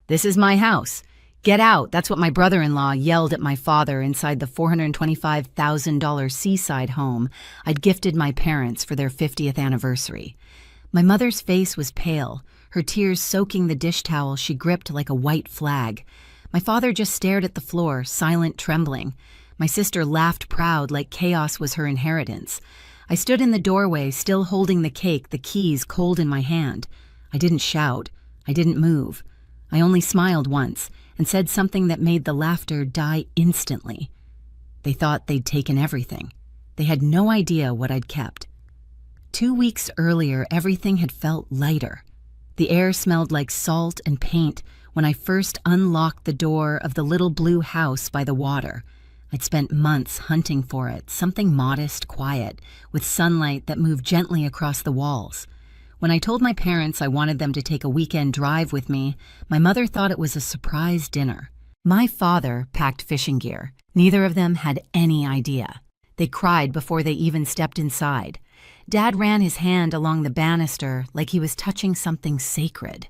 "This is my house. Get out." That's what my brother-in-law yelled at my father inside the $425,000 Seaside home I'd gifted my parents for their 50th anniversary. My mother's face was pale, her tears soaking the dish towel she gripped like a white flag. My father just stared at the floor, silent, trembling. My sister laughed proud, like chaos was her inheritance. I stood in the doorway, still holding the cake, the keys cold in my hand. I didn't shout. I didn't move. I only smiled once and said something that made the laughter die instantly. They thought they'd taken everything. They had no idea what I'd kept. 2 weeks earlier, everything had felt lighter. The air smelled like salt and paint when I first unlocked the door of the little blue house by the water. I'd spent months hunting for it, something modest, quiet, with sunlight that moved gently across the walls. When I told my parents I wanted them to take a weekend drive with me, my mother thought it was a surprise dinner. My father packed fishing gear. Neither of them had any idea. They cried before they even stepped inside. Dad ran his hand along the banister like he was touching something sacred.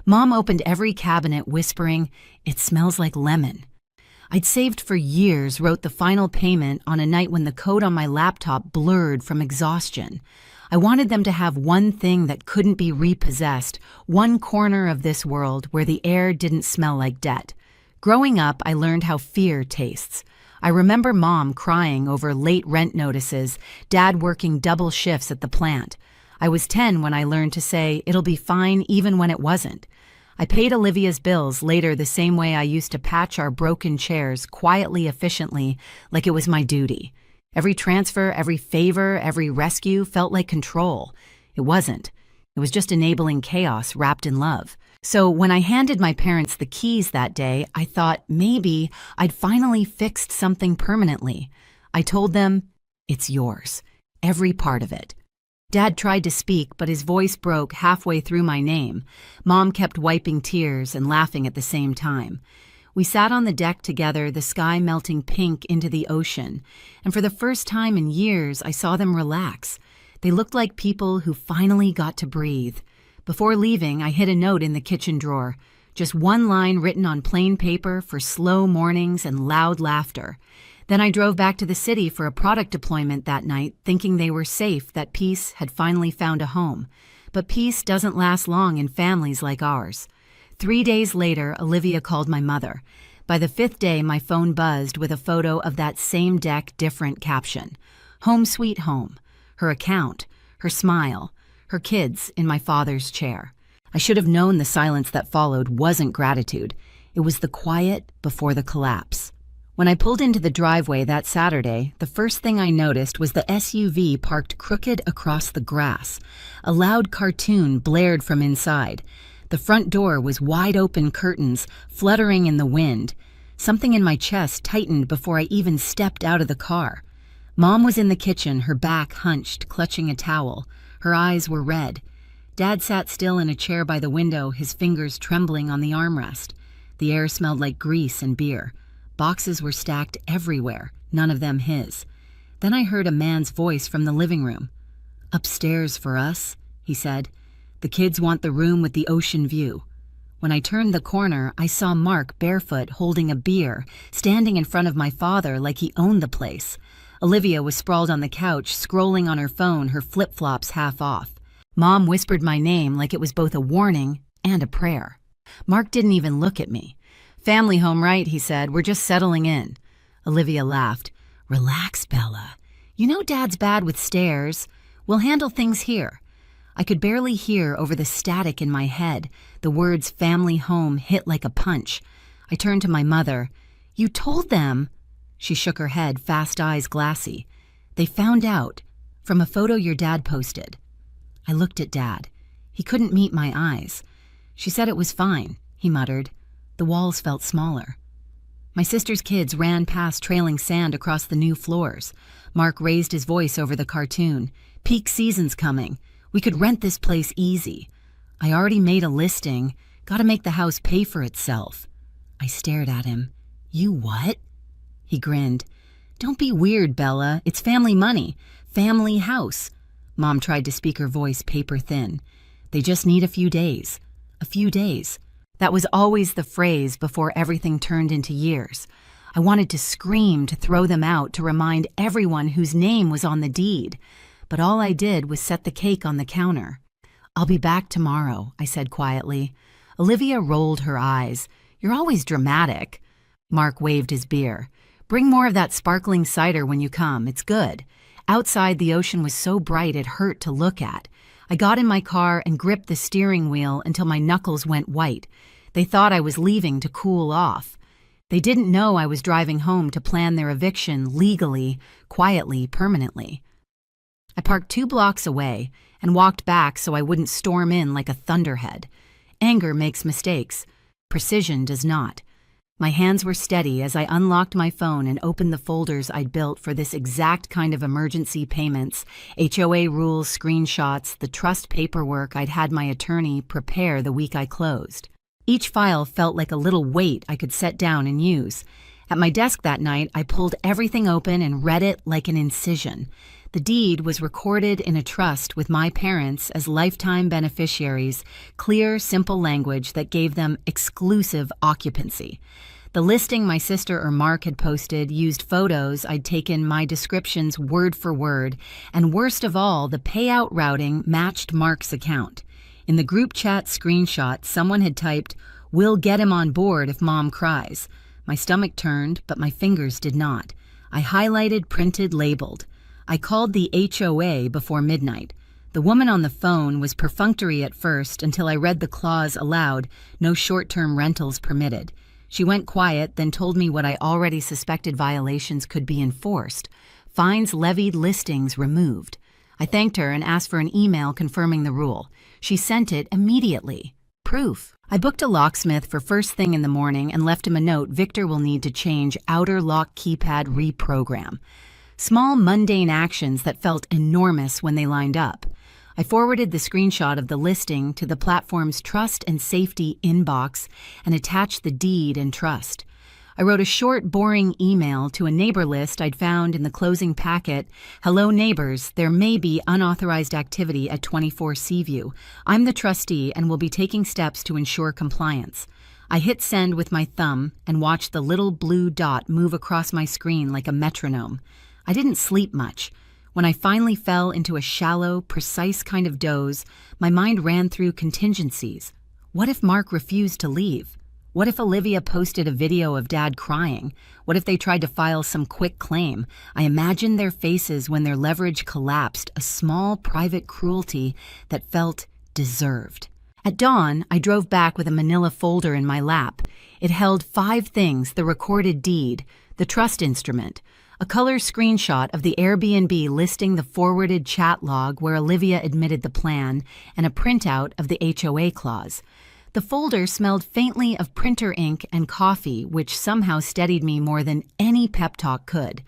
Mom opened every cabinet, whispering, "It smells like lemon." I'd saved for years, wrote the final payment on a night when the code on my laptop blurred from exhaustion. I wanted them to have one thing that couldn't be repossessed, one corner of this world where the air didn't smell like debt. Growing up, I learned how fear tastes. I remember Mom crying over late rent notices, Dad working double shifts at the plant. I was 10 when I learned to say, "It'll be fine," even when it wasn't. I paid Olivia's bills later the same way I used to patch our broken chairs, quietly, efficiently, like it was my duty. Every transfer, every favor, every rescue felt like control. It wasn't. It was just enabling chaos wrapped in love. So when I handed my parents the keys that day, I thought maybe I'd finally fixed something permanently. I told them, "It's yours. Every part of it." Dad tried to speak, but his voice broke halfway through my name. Mom kept wiping tears and laughing at the same time. We sat on the deck together, the sky melting pink into the ocean, and for the first time in years, I saw them relax. They looked like people who finally got to breathe. Before leaving, I hid a note in the kitchen drawer, just one line written on plain paper for slow mornings and loud laughter. Then I drove back to the city for a product deployment that night, thinking they were safe, that peace had finally found a home. But peace doesn't last long in families like ours. 3 days later, Olivia called my mother. By the 5th day, my phone buzzed with a photo of that same deck, different caption. Home sweet home. Her account, her smile, her kids in my father's chair. I should have known the silence that followed wasn't gratitude. It was the quiet before the collapse. When I pulled into the driveway that Saturday, the first thing I noticed was the SUV parked crooked across the grass. A loud cartoon blared from inside. The front door was wide open, curtains fluttering in the wind. Something in my chest tightened before I even stepped out of the car. Mom was in the kitchen, her back hunched, clutching a towel. Her eyes were red. Dad sat still in a chair by the window, his fingers trembling on the armrest. The air smelled like grease and beer. Boxes were stacked everywhere, none of them his. Then I heard a man's voice from the living room. "Upstairs for us," he said. "The kids want the room with the ocean view." When I turned the corner, I saw Mark barefoot holding a beer, standing in front of my father like he owned the place. Olivia was sprawled on the couch, scrolling on her phone, her flip-flops half off. Mom whispered my name like it was both a warning and a prayer. Mark didn't even look at me. "Family home, right?" he said. "We're just settling in." Olivia laughed. "Relax, Bella. You know Dad's bad with stairs. We'll handle things here." I could barely hear over the static in my head. The words family home hit like a punch. I turned to my mother. "You told them." She shook her head, fast eyes glassy. "They found out from a photo your dad posted." I looked at Dad. He couldn't meet my eyes. "She said it was fine," he muttered. The walls felt smaller. My sister's kids ran past, trailing sand across the new floors. Mark raised his voice over the cartoon. "Peak season's coming. We could rent this place easy. I already made a listing. Gotta make the house pay for itself." I stared at him. "You what?" He grinned. "Don't be weird, Bella. It's family money. Family house." Mom tried to speak, her voice paper thin. "They just need a few days. A few days. That was always the phrase before everything turned into years. I wanted to scream, to throw them out, to remind everyone whose name was on the deed. But all I did was set the cake on the counter. "I'll be back tomorrow," I said quietly. Olivia rolled her eyes. "You're always dramatic." Mark waved his beer. "Bring more of that sparkling cider when you come. It's good." Outside, the ocean was so bright it hurt to look at. I got in my car and gripped the steering wheel until my knuckles went white. They thought I was leaving to cool off. They didn't know I was driving home to plan their eviction legally, quietly, permanently. I parked 2 blocks away and walked back so I wouldn't storm in like a thunderhead. Anger makes mistakes. Precision does not. My hands were steady as I unlocked my phone and opened the folders I'd built for this exact kind of emergency payments, HOA rules, screenshots, the trust paperwork I'd had my attorney prepare the week I closed. Each file felt like a little weight I could set down and use. At my desk that night, I pulled everything open and read it like an incision. The deed was recorded in a trust with my parents as lifetime beneficiaries, clear, simple language that gave them exclusive occupancy. The listing my sister or Mark had posted used photos I'd taken my descriptions word for word, and worst of all, the payout routing matched Mark's account. In the group chat screenshot, someone had typed, "We'll get him on board if Mom cries." My stomach turned, but my fingers did not. I highlighted, printed, labeled. I called the HOA before midnight. The woman on the phone was perfunctory at first until I read the clause aloud, "No short-term rentals permitted." She went quiet, then told me what I already suspected: violations could be enforced. Fines levied, listings removed. I thanked her and asked for an email confirming the rule. She sent it immediately. Proof. I booked a locksmith for first thing in the morning and left him a note: Victor will need to change outer lock keypad reprogram. Small, mundane actions that felt enormous when they lined up. I forwarded the screenshot of the listing to the platform's trust and safety inbox and attached the deed and trust. I wrote a short, boring email to a neighbor list I'd found in the closing packet. "Hello neighbors, there may be unauthorized activity at 24 Seaview. I'm the trustee and will be taking steps to ensure compliance." I hit send with my thumb and watched the little blue dot move across my screen like a metronome. I didn't sleep much. When I finally fell into a shallow, precise kind of doze, my mind ran through contingencies. What if Mark refused to leave? What if Olivia posted a video of Dad crying? What if they tried to file some quick claim? I imagined their faces when their leverage collapsed, a small, private cruelty that felt deserved. At dawn, I drove back with a manila folder in my lap. It held 5 things: the recorded deed, the trust instrument, a color screenshot of the Airbnb listing, the forwarded chat log where Olivia admitted the plan, and a printout of the HOA clause. The folder smelled faintly of printer ink and coffee, which somehow steadied me more than any pep talk could.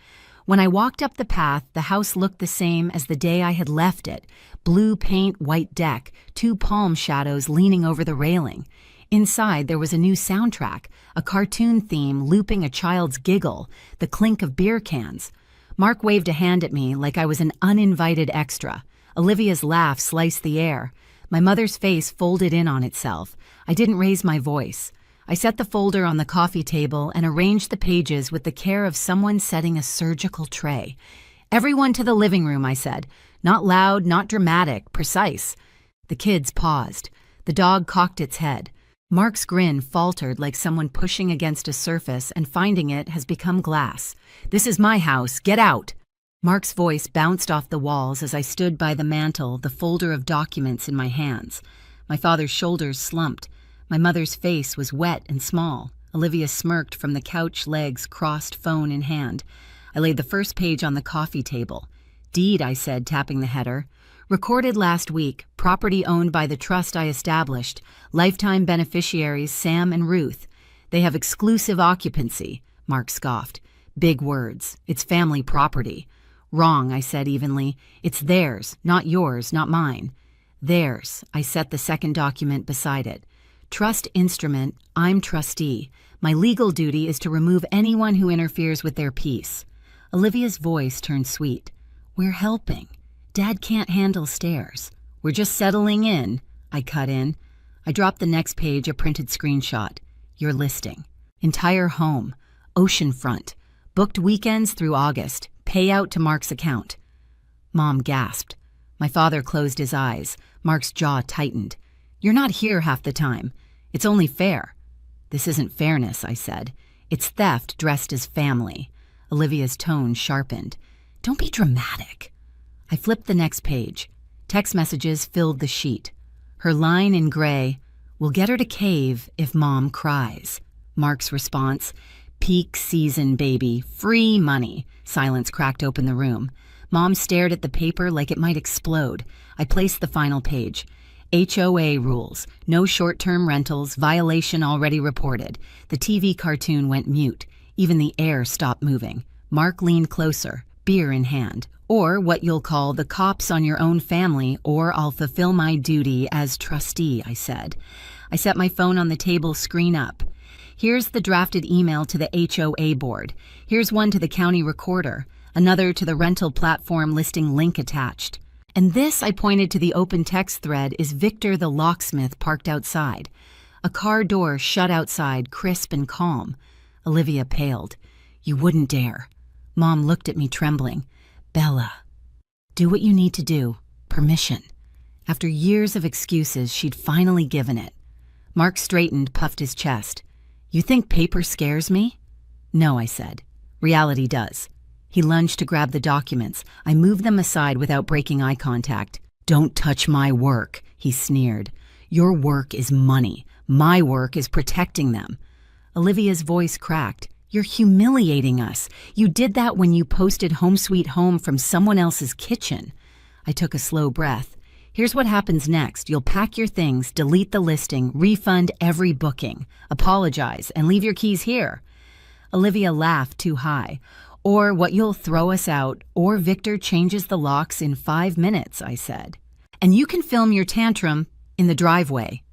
When I walked up the path, the house looked the same as the day I had left it. Blue paint, white deck, 2 palm shadows leaning over the railing. Inside, there was a new soundtrack, a cartoon theme looping a child's giggle, the clink of beer cans. Mark waved a hand at me like I was an uninvited extra. Olivia's laugh sliced the air. My mother's face folded in on itself. I didn't raise my voice. I set the folder on the coffee table and arranged the pages with the care of someone setting a surgical tray. "Everyone to the living room," I said. Not loud, not dramatic, precise. The kids paused. The dog cocked its head. Mark's grin faltered like someone pushing against a surface and finding it has become glass. "This is my house. Get out." Mark's voice bounced off the walls as I stood by the mantel, the folder of documents in my hands. My father's shoulders slumped. My mother's face was wet and small. Olivia smirked from the couch legs, crossed, phone in hand. I laid the first page on the coffee table. "Deed," I said, tapping the header. "Recorded last week. Property owned by the trust I established. Lifetime beneficiaries Sam and Ruth. They have exclusive occupancy." Mark scoffed. "Big words. It's family property." "Wrong," I said evenly. "It's theirs, not yours, not mine." "Theirs." I set the second document beside it. "Trust instrument. I'm trustee. My legal duty is to remove anyone who interferes with their peace." Olivia's voice turned sweet. "We're helping. Dad can't handle stairs. We're just settling in." I cut in. I dropped the next page, a printed screenshot. Your listing. Entire home. Oceanfront. Booked weekends through August. Payout to Mark's account. Mom gasped. My father closed his eyes. Mark's jaw tightened. You're not here half the time. It's only fair. This isn't fairness, I said. It's theft dressed as family. Olivia's tone sharpened. Don't be dramatic. I flipped the next page. Text messages filled the sheet. Her line in gray, we'll get her to cave if Mom cries. Mark's response, peak season, baby, free money. Silence cracked open the room. Mom stared at the paper like it might explode. I placed the final page. HOA rules. No short-term rentals. Violation already reported. The TV cartoon went mute. Even the air stopped moving. Mark leaned closer, beer in hand. Or what you'll call the cops on your own family, or I'll fulfill my duty as trustee, I said. I set my phone on the table, screen up. Here's the drafted email to the HOA board. Here's one to the county recorder. Another to the rental platform listing link attached. And this, I pointed to the open text thread, is Victor the locksmith parked outside. A car door shut outside, crisp and calm. Olivia paled. You wouldn't dare. Mom looked at me trembling. Bella. Do what you need to do. Permission. After years of excuses, she'd finally given it. Mark straightened, puffed his chest. You think paper scares me? No, I said. Reality does. He lunged to grab the documents. I moved them aside without breaking eye contact. Don't touch my work, he sneered. Your work is money. My work is protecting them. Olivia's voice cracked. You're humiliating us. You did that when you posted Home Sweet Home from someone else's kitchen. I took a slow breath. Here's what happens next. You'll pack your things, delete the listing, refund every booking, apologize, and leave your keys here. Olivia laughed too high. Or what you'll throw us out, or Victor changes the locks in 5 minutes, I said. And you can film your tantrum in the driveway.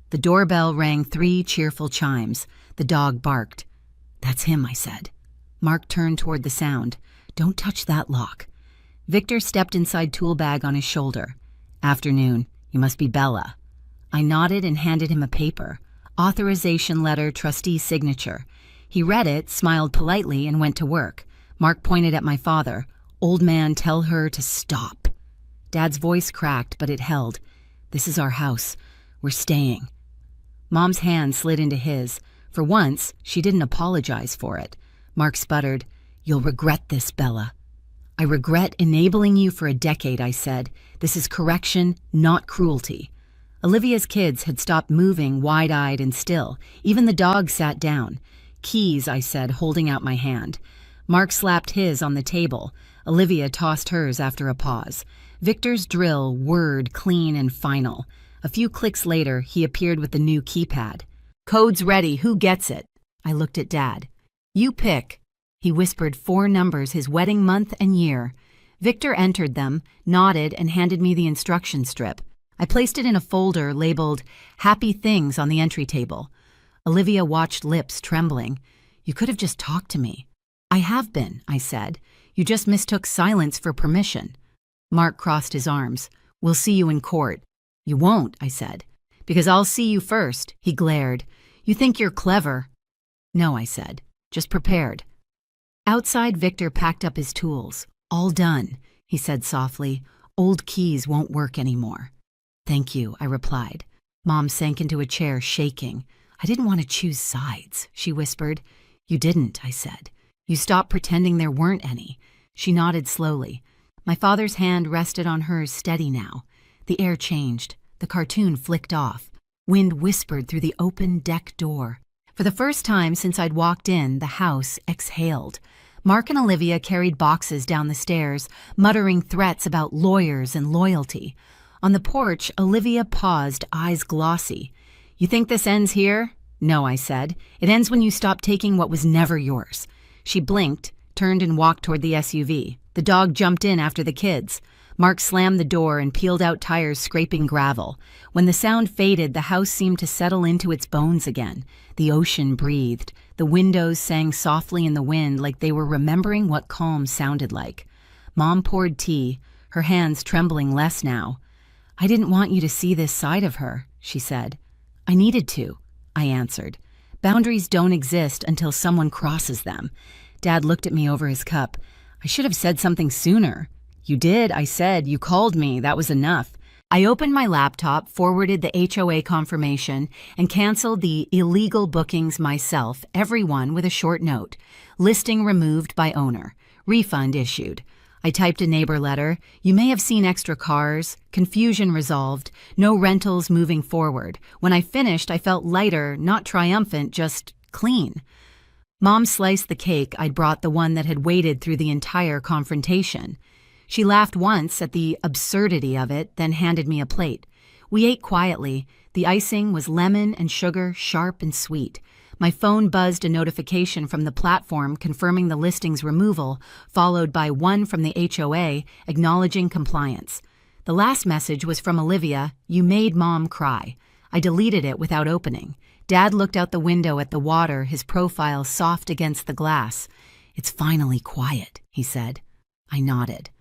The doorbell rang 3 cheerful chimes. The dog barked. That's him, I said. Mark turned toward the sound. Don't touch that lock. Victor stepped inside tool bag on his shoulder. Afternoon. You must be Bella. I nodded and handed him a paper. Authorization letter, trustee signature. He read it, smiled politely, and went to work. Mark pointed at my father. Old man, tell her to stop. Dad's voice cracked, but it held. This is our house. We're staying. Mom's hand slid into his. For once, she didn't apologize for it. Mark sputtered, You'll regret this, Bella. I regret enabling you for a decade, I said. This is correction, not cruelty. Olivia's kids had stopped moving, wide-eyed and still. Even the dog sat down. Keys, I said, holding out my hand. Mark slapped his on the table. Olivia tossed hers after a pause. Victor's drill whirred clean and final. A few clicks later, he appeared with the new keypad. Code's ready. Who gets it? I looked at Dad. You pick. He whispered 4 numbers, his wedding month and year. Victor entered them, nodded, and handed me the instruction strip. I placed it in a folder labeled Happy Things on the entry table. Olivia watched, lips trembling. You could have just talked to me. I have been, I said. You just mistook silence for permission. Mark crossed his arms. We'll see you in court. You won't, I said. Because I'll see you first, he glared. You think you're clever. No, I said. Just prepared. Outside, Victor packed up his tools. All done, he said softly. Old keys won't work anymore. Thank you, I replied. Mom sank into a chair, shaking. I didn't want to choose sides, she whispered. You didn't, I said. You stopped pretending there weren't any. She nodded slowly. My father's hand rested on hers, steady now. The air changed. The cartoon flicked off. Wind whispered through the open deck door. For the first time since I'd walked in, the house exhaled. Mark and Olivia carried boxes down the stairs, muttering threats about lawyers and loyalty. On the porch, Olivia paused, eyes glossy. You think this ends here? No, I said. It ends when you stop taking what was never yours. She blinked, turned and walked toward the SUV. The dog jumped in after the kids. Mark slammed the door and peeled out tires scraping gravel. When the sound faded, the house seemed to settle into its bones again. The ocean breathed. The windows sang softly in the wind like they were remembering what calm sounded like. Mom poured tea, her hands trembling less now. I didn't want you to see this side of her, she said. I needed to, I answered. Boundaries don't exist until someone crosses them. Dad looked at me over his cup. I should have said something sooner. You did, I said. You called me. That was enough. I opened my laptop, forwarded the HOA confirmation, and canceled the illegal bookings myself, every one with a short note. Listing removed by owner. Refund issued. I typed a neighbor letter. You may have seen extra cars. Confusion resolved. No rentals moving forward. When I finished, I felt lighter, not triumphant, just clean. Mom sliced the cake I'd brought, the one that had waited through the entire confrontation. She laughed once at the absurdity of it, then handed me a plate. We ate quietly. The icing was lemon and sugar, sharp and sweet. My phone buzzed a notification from the platform confirming the listing's removal, followed by one from the HOA acknowledging compliance. The last message was from Olivia, "You made Mom cry." I deleted it without opening. Dad looked out the window at the water, his profile soft against the glass. "It's finally quiet," he said. I nodded.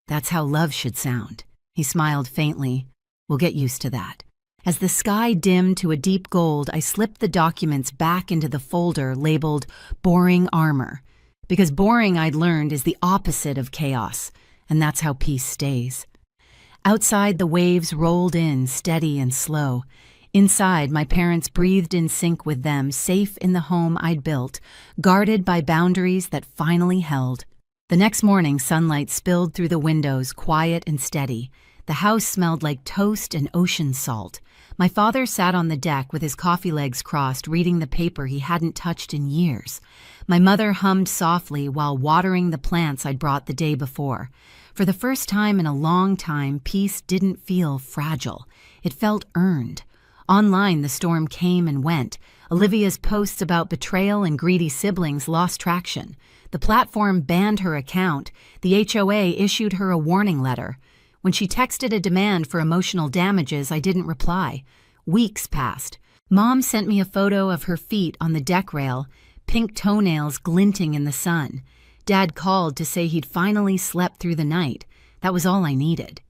"That's how love should sound." He smiled faintly. "We'll get used to that." As the sky dimmed to a deep gold, I slipped the documents back into the folder labeled Boring Armor. Because boring, I'd learned, is the opposite of chaos, and that's how peace stays. Outside, the waves rolled in, steady and slow. Inside, my parents breathed in sync with them, safe in the home I'd built, guarded by boundaries that finally held. The next morning, sunlight spilled through the windows, quiet and steady. The house smelled like toast and ocean salt. My father sat on the deck with his coffee legs crossed, reading the paper he hadn't touched in years. My mother hummed softly while watering the plants I'd brought the day before. For the first time in a long time, peace didn't feel fragile. It felt earned. Online, the storm came and went. Olivia's posts about betrayal and greedy siblings lost traction. The platform banned her account. The HOA issued her a warning letter. When she texted a demand for emotional damages, I didn't reply. Weeks passed. Mom sent me a photo of her feet on the deck rail, pink toenails glinting in the sun. Dad called to say he'd finally slept through the night. That was all I needed.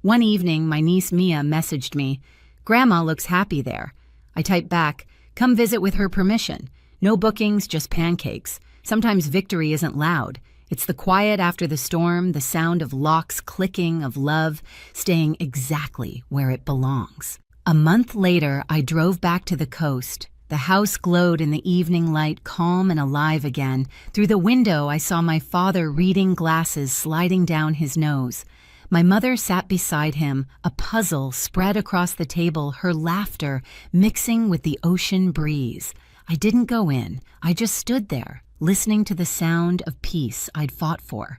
One evening, my niece Mia messaged me, "Grandma looks happy there." I typed back, "Come visit with her permission. No bookings, just pancakes." Sometimes victory isn't loud. It's the quiet after the storm, the sound of locks clicking, of love staying exactly where it belongs. A month later, I drove back to the coast. The house glowed in the evening light, calm and alive again. Through the window, I saw my father reading glasses sliding down his nose. My mother sat beside him, a puzzle spread across the table, her laughter mixing with the ocean breeze. I didn't go in. I just stood there, listening to the sound of peace I'd fought for.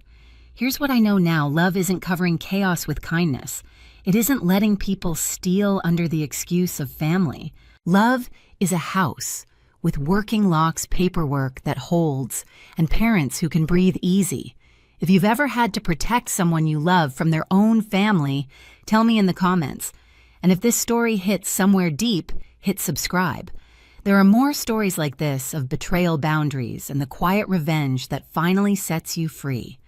Here's what I know now. Love isn't covering chaos with kindness. It isn't letting people steal under the excuse of family. Love is a house with working locks, paperwork that holds, and parents who can breathe easy. If you've ever had to protect someone you love from their own family, tell me in the comments. And if this story hits somewhere deep, hit subscribe. There are more stories like this of betrayal, boundaries, and the quiet revenge that finally sets you free.